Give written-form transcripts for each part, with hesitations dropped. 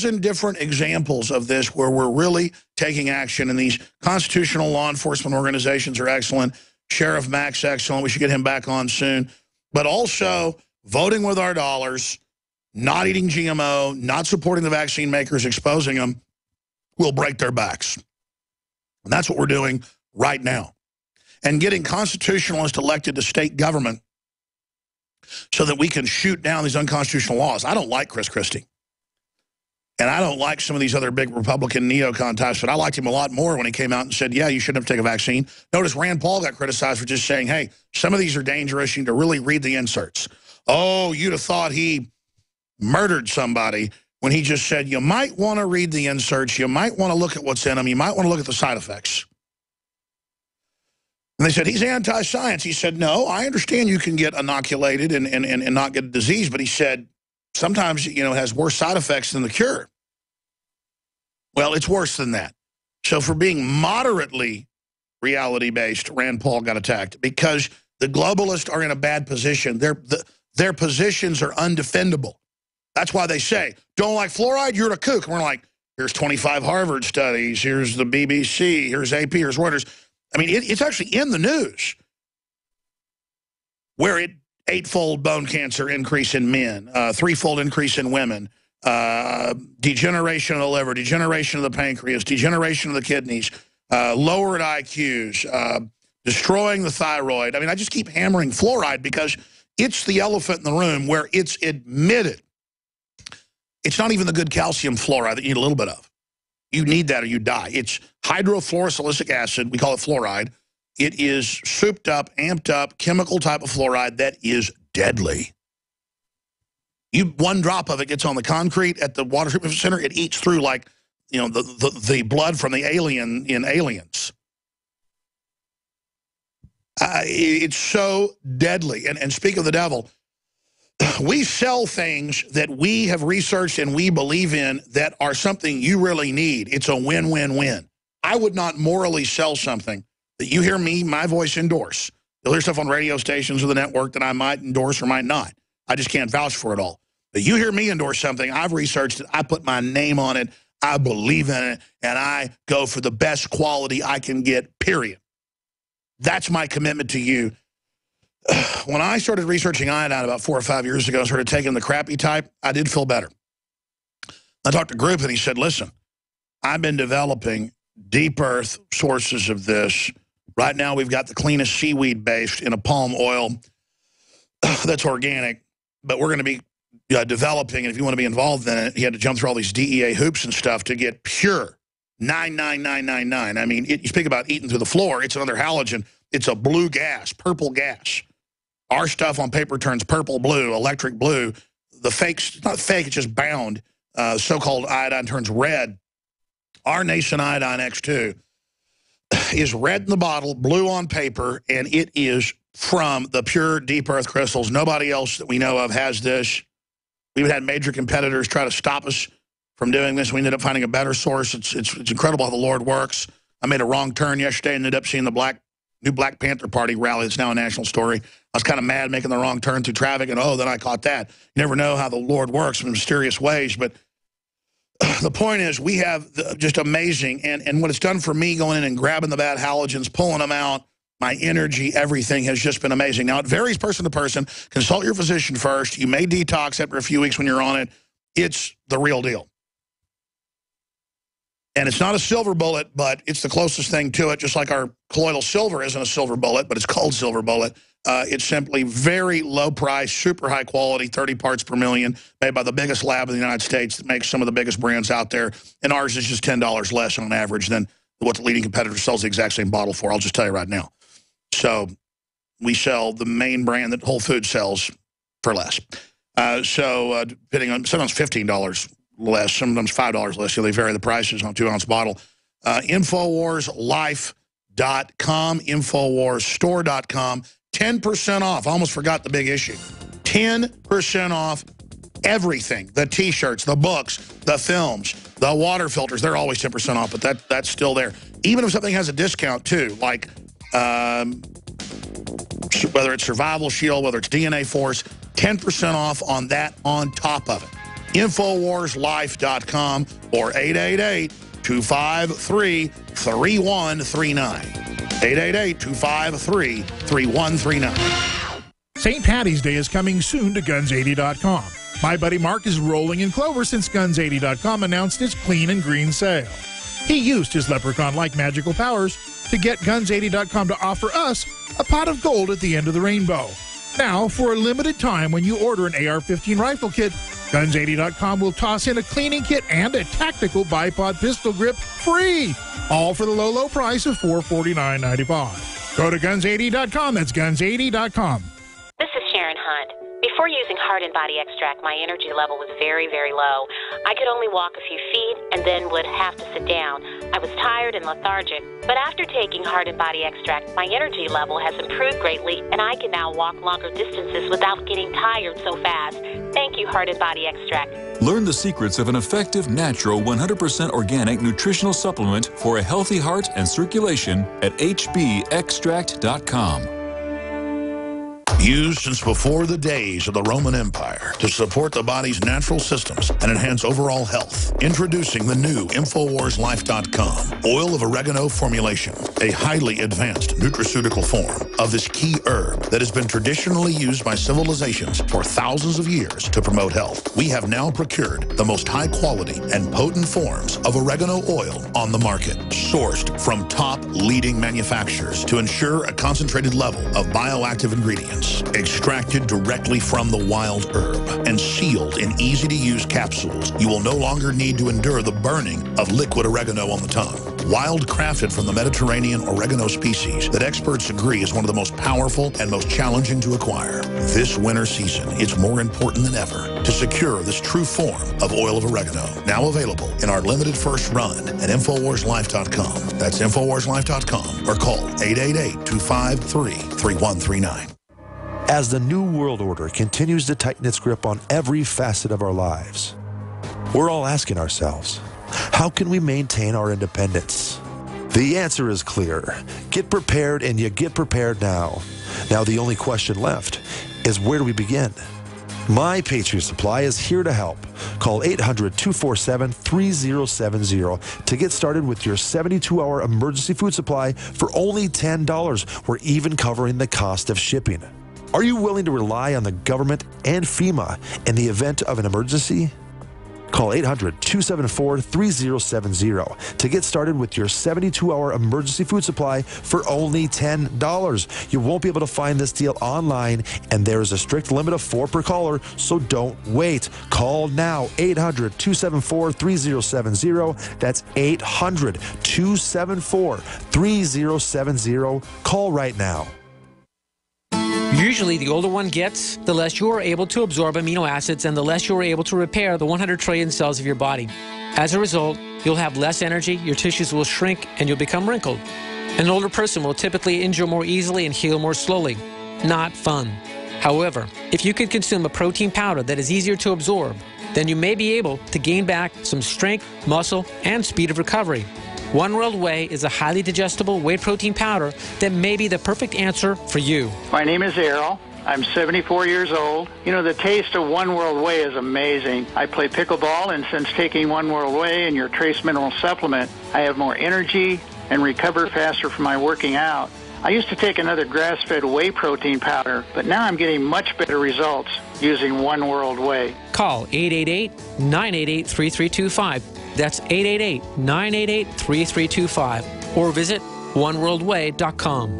different examples of this where we're really taking action, and these constitutional law enforcement organizations are excellent. Sheriff Mack's excellent. We should get him back on soon. But also voting with our dollars, not eating GMO, not supporting the vaccine makers, exposing them, will break their backs. And that's what we're doing right now. And getting constitutionalists elected to state government so that we can shoot down these unconstitutional laws. I don't like Chris Christie. And I don't like some of these other big Republican neocon types, but I liked him a lot more when he came out and said, yeah, you shouldn't have to take a vaccine. Notice Rand Paul got criticized for just saying, hey, some of these are dangerous. You need to really read the inserts. Oh, you'd have thought he murdered somebody when he just said, you might want to read the inserts. You might want to look at what's in them. You might want to look at the side effects. And they said, he's anti-science. He said, no, I understand you can get inoculated and not get a disease. But he said, sometimes, you know, it has worse side effects than the cure. Well, it's worse than that. So for being moderately reality-based, Rand Paul got attacked because the globalists are in a bad position. Their positions are undefendable. That's why they say, don't like fluoride, you're a kook. And we're like, here's 25 Harvard studies, here's the BBC, here's AP, here's Reuters. I mean, it's actually in the news where it 8-fold bone cancer increase in men, 3-fold increase in women, degeneration of the liver, degeneration of the pancreas, degeneration of the kidneys, lowered IQs, destroying the thyroid. I mean, I just keep hammering fluoride because it's the elephant in the room where it's admitted. It's not even the good calcium fluoride that you need a little bit of. You need that or you die. It's hydrofluorosilicic acid. We call it fluoride. It is souped up, amped up, chemical type of fluoride that is deadly. One drop of it gets on the concrete at the water treatment center. It eats through like, you know, the blood from the alien in Aliens. It's so deadly. And speak of the devil, we sell things that we have researched and we believe in that are something you really need. It's a win-win-win. I would not morally sell something that you hear me, my voice, endorse. You'll hear stuff on radio stations or the network that I might endorse or might not. I just can't vouch for it all. But you hear me endorse something, I've researched it, I put my name on it, I believe in it, and I go for the best quality I can get, period. That's my commitment to you. When I started researching iodine about 4 or 5 years ago, I started taking the crappy type, I did feel better. I talked to Group and he said, listen, I've been developing deep earth sources of this. Right now we've got the cleanest seaweed based in a palm oil that's organic, but we're going to be developing, and if you want to be involved in it, he had to jump through all these DEA hoops and stuff to get pure 99999. I mean, you speak about eating through the floor, it's another halogen. It's a blue gas, purple gas. Our stuff on paper turns purple, blue, electric blue. The fake's it's not fake, it's just bound. So-called iodine turns red. Our Nascent Iodine X2 is red in the bottle, blue on paper, and it is from the pure deep earth crystals. Nobody else that we know of has this. We've had major competitors try to stop us from doing this. We ended up finding a better source. It's incredible how the Lord works. I made a wrong turn yesterday and ended up seeing the new Black Panther Party rally. It's now a national story. I was kind of mad making the wrong turn through traffic, and then I caught that. You never know how the Lord works in mysterious ways, but the point is we have just amazing, and what it's done for me going in and grabbing the bad halogens, pulling them out, my energy, everything has just been amazing. Now, it varies person to person. Consult your physician first. You may detox after a few weeks when you're on it. It's the real deal. And it's not a silver bullet, but it's the closest thing to it, just like our colloidal silver isn't a silver bullet, but it's called silver bullet. It's simply very low price, super high quality, 30 parts per million, made by the biggest lab in the United States that makes some of the biggest brands out there. And ours is just $10 less on average than what the leading competitor sells the exact same bottle for. I'll just tell you right now. So we sell the main brand that Whole Foods sells for less. Depending on, sometimes $15 less, sometimes $5 less. So they vary the prices on a 2-ounce bottle. InfoWarsLife.com, InfoWarsStore.com. 10% off. I almost forgot the big issue. 10% off everything. The T-shirts, the books, the films, the water filters. They're always 10% off, but that's still there. Even if something has a discount, too, like whether it's Survival Shield, whether it's DNA Force, 10% off on that on top of it. InfoWarsLife.com or 888-253-3139. 888-253-3139. St. Patty's Day is coming soon to Guns80.com. My buddy Mark is rolling in clover since Guns80.com announced its clean and green sale. He used his leprechaun-like magical powers to get Guns80.com to offer us a pot of gold at the end of the rainbow. Now, for a limited time, when you order an AR-15 rifle kit, Guns80.com will toss in a cleaning kit and a tactical bipod pistol grip free, all for the low, low price of $449.95. Go to Guns80.com. That's Guns80.com. This is Sharon Hunt. Before using Heart and Body Extract, my energy level was very, very low. I could only walk a few feet and then would have to sit down. I was tired and lethargic. But after taking Heart and Body Extract, my energy level has improved greatly, and I can now walk longer distances without getting tired so fast. Thank you, Heart and Body Extract. Learn the secrets of an effective, natural, 100% organic nutritional supplement for a healthy heart and circulation at hbextract.com. Used since before the days of the Roman Empire to support the body's natural systems and enhance overall health. Introducing the new InfoWarsLife.com oil of oregano formulation, a highly advanced nutraceutical form of this key herb that has been traditionally used by civilizations for thousands of years to promote health. We have now procured the most high quality and potent forms of oregano oil on the market, sourced from top leading manufacturers to ensure a concentrated level of bioactive ingredients. Extracted directly from the wild herb and sealed in easy-to-use capsules, you will no longer need to endure the burning of liquid oregano on the tongue. Wild crafted from the Mediterranean oregano species that experts agree is one of the most powerful and most challenging to acquire. This winter season, it's more important than ever to secure this true form of oil of oregano. Now available in our limited first run at InfoWarsLife.com. That's InfoWarsLife.com or call 888-253-3139. As the New World Order continues to tighten its grip on every facet of our lives, we're all asking ourselves, how can we maintain our independence? The answer is clear. Get prepared, and you get prepared now. Now the only question left is, where do we begin? My Patriot Supply is here to help. Call 800-247-3070 to get started with your 72-hour emergency food supply for only $10. We're even covering the cost of shipping. Are you willing to rely on the government and FEMA in the event of an emergency? Call 800-274-3070 to get started with your 72-hour emergency food supply for only $10. You won't be able to find this deal online, and there is a strict limit of 4 per caller, so don't wait. Call now, 800-274-3070. That's 800-274-3070. Call right now. Usually, the older one gets, the less you are able to absorb amino acids and the less you are able to repair the 100 trillion cells of your body. As a result, you'll have less energy, your tissues will shrink, and you'll become wrinkled. An older person will typically injure more easily and heal more slowly. Not fun. However, if you could consume a protein powder that is easier to absorb, then you may be able to gain back some strength, muscle, and speed of recovery. One World Whey is a highly digestible whey protein powder that may be the perfect answer for you. My name is Errol. I'm 74 years old. You know, the taste of One World Whey is amazing. I play pickleball, and since taking One World Whey and your trace mineral supplement, I have more energy and recover faster from my working out. I used to take another grass-fed whey protein powder, but now I'm getting much better results using One World Whey. Call 888-988-3325. That's 888-988-3325. Or visit oneworldway.com.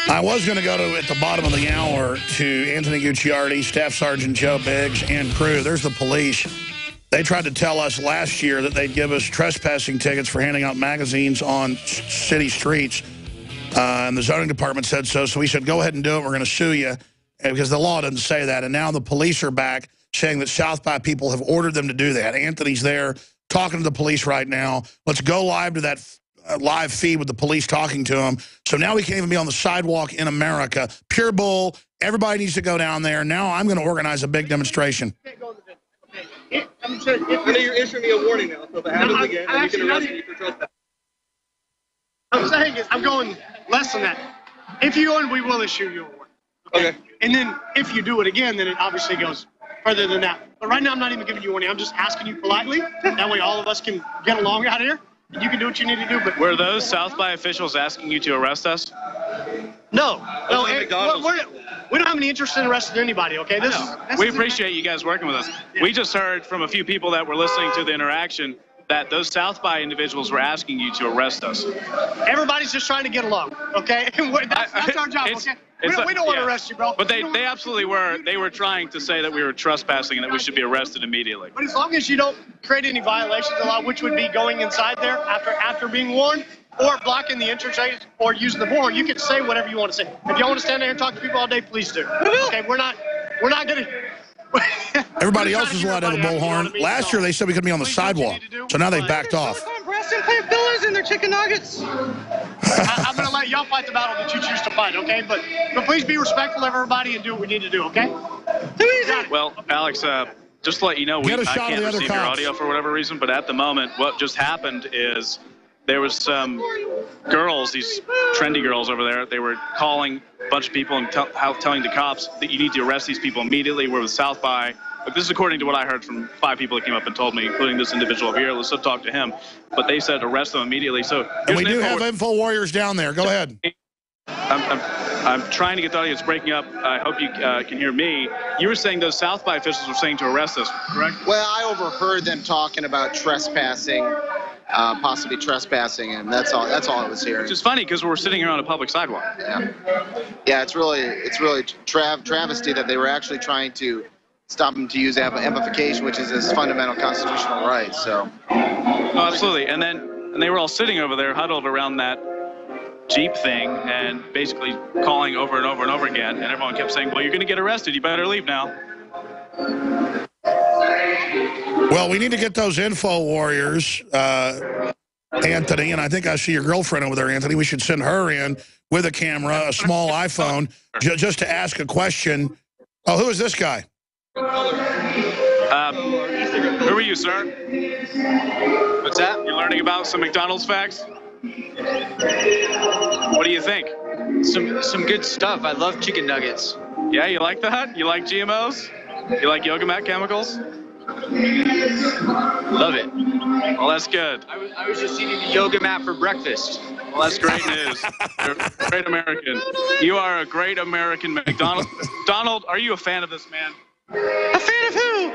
I was going to go to, at the bottom of the hour, to Anthony Gucciardi, Staff Sergeant Joe Biggs, and crew. There's the police. They tried to tell us last year that they'd give us trespassing tickets for handing out magazines on city streets. And the zoning department said so. So we said, go ahead and do it. We're going to sue you. Because the law doesn't say that. And now the police are back saying that South by people have ordered them to do that. Anthony's there talking to the police right now. Let's go live to that live feed with the police talking to him. So now we can't even be on the sidewalk in America. Pure bull. Everybody needs to go down there. Now I'm going to organize a big demonstration. I know you're issuing me a warning now, so if it happens again, then you can arrest me for trespassing. What I'm saying is I'm going less than that. If you go in, we will issue you a warning. Okay. And then if you do it again, then it obviously goes further than that. But right now, I'm not even giving you a warning. I'm just asking you politely. That way all of us can get along out here. And you can do what you need to do. But were those South by officials asking you to arrest us? No. No, McDonald's. we don't have any interest in arresting anybody, okay? We appreciate you guys working with us. Yeah. We just heard from a few people that were listening to the interaction that those South by individuals were asking you to arrest us. Everybody's just trying to get along, okay? That's our job, okay? We don't want to arrest you, bro. But they absolutely were. They were trying to say that we were trespassing and that we should be arrested immediately. But as long as you don't create any violations of the law, which would be going inside there after being warned, or blocking the entrance or using the board, you can say whatever you want to say. If y'all want to stand there and talk to people all day, please do. Okay, we're not going to. Everybody else is allowed to have a bullhorn. Last year they said we couldn't be on the sidewalk, so now they backed off. Breast implant fillers and their chicken nuggets. I'm going to let y'all fight the battle that you choose to fight, okay? But please be respectful of everybody and do what we need to do, okay? Well, Alex, just to let you know, I can't receive your audio for whatever reason, but at the moment, what just happened is there was some girls, these trendy girls over there, they were calling a bunch of people and telling the cops that you need to arrest these people immediately. We're with South by. Look, this is according to what I heard from 5 people that came up and told me, including this individual over here. Let's still talk to him. But they said arrest them immediately. So and we do have Info Warriors down there. Go ahead. I'm trying to get the audio. It's breaking up. I hope you can hear me. You were saying those South by officials were saying to arrest us, correct? Well, I overheard them talking about trespassing, possibly trespassing, and that's all I was hearing. Which is funny because we're sitting here on a public sidewalk. Yeah, it's really travesty that they were actually trying to stop them to use amplification, which is his fundamental constitutional right. So. Oh, absolutely. And they were all sitting over there, huddled around that Jeep thing, and basically calling over and over and over again. And everyone kept saying, "Well, you're going to get arrested. You better leave now." Well, we need to get those Info Warriors, Anthony, and I think I see your girlfriend over there, Anthony. We should send her in with a camera, a small iPhone, just to ask a question. Oh, who is this guy? Who are you, sir? What's that? You learning about some McDonald's facts? What do you think? Some good stuff. I love chicken nuggets. Yeah, you like that? You like GMOs? You like yoga mat chemicals? Love it. Well, that's good. I was just eating the yoga mat for breakfast. Well, that's great news. You're a great American. You are a great American. McDonald. Donald, are you a fan of this man? A fan of who?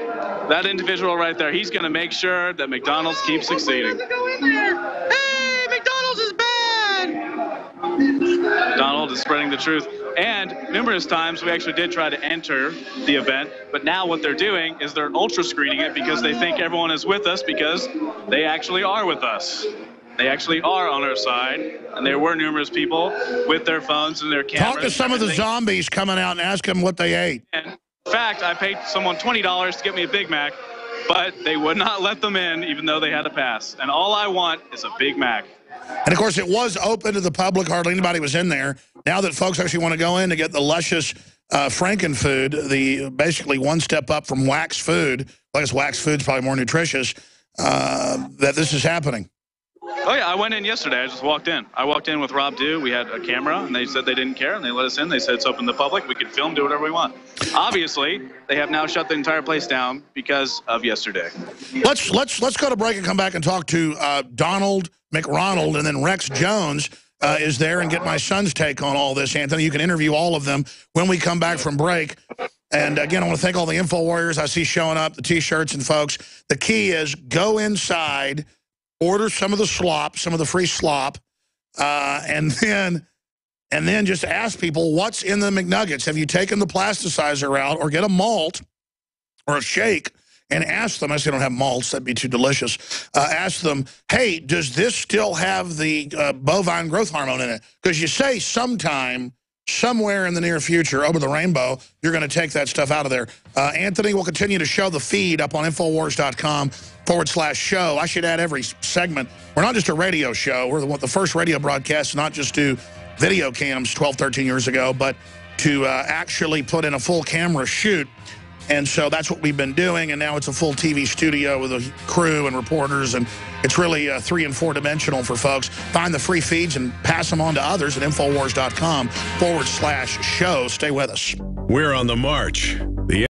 That individual right there. He's going to make sure that McDonald's keeps succeeding. Hey, McDonald's is bad! Donald is spreading the truth. And numerous times we actually did try to enter the event, but now what they're doing is they're ultra screening it because they think everyone is with us because they actually are with us. They actually are on our side, and there were numerous people with their phones and their cameras. Talk to some of the zombies coming out and ask them what they ate. And in fact, I paid someone $20 to get me a Big Mac, but they would not let them in even though they had a pass. And all I want is a Big Mac. And, of course, it was open to the public. Hardly anybody was in there. Now that folks actually want to go in to get the luscious Frankenfood, the basically one step up from Wax Food, I guess Wax Food's probably more nutritious, that this is happening. Oh, yeah, I went in yesterday. I just walked in. I walked in with Rob Dew. We had a camera, and they said they didn't care, and they let us in. They said it's open to the public. We could film, do whatever we want. Obviously, they have now shut the entire place down because of yesterday. Let's go to break and come back and talk to Donald McRonald, and then Rex Jones is there, and get my son's take on all this, Anthony. You can interview all of them when we come back from break. And, again, I want to thank all the Info Warriors I see showing up, the T-shirts, and, folks, the key is go inside, order some of the slop, some of the free slop, and then just ask people what's in the McNuggets. Have you taken the plasticizer out, or get a malt or a shake and ask them? I say don't have malts, that'd be too delicious. Ask them, hey, does this still have the bovine growth hormone in it? Because you say sometime, somewhere in the near future, over the rainbow, you're going to take that stuff out of there. Anthony will continue to show the feed up on Infowars.com/show. I should add every segment. We're not just a radio show. We're the first radio broadcast to not just do video cams 12, 13 years ago, but to actually put in a full camera shoot. And so that's what we've been doing, and now it's a full TV studio with a crew and reporters, and it's really 3- and 4-dimensional for folks. Find the free feeds and pass them on to others at Infowars.com/show. Stay with us. We're on the march.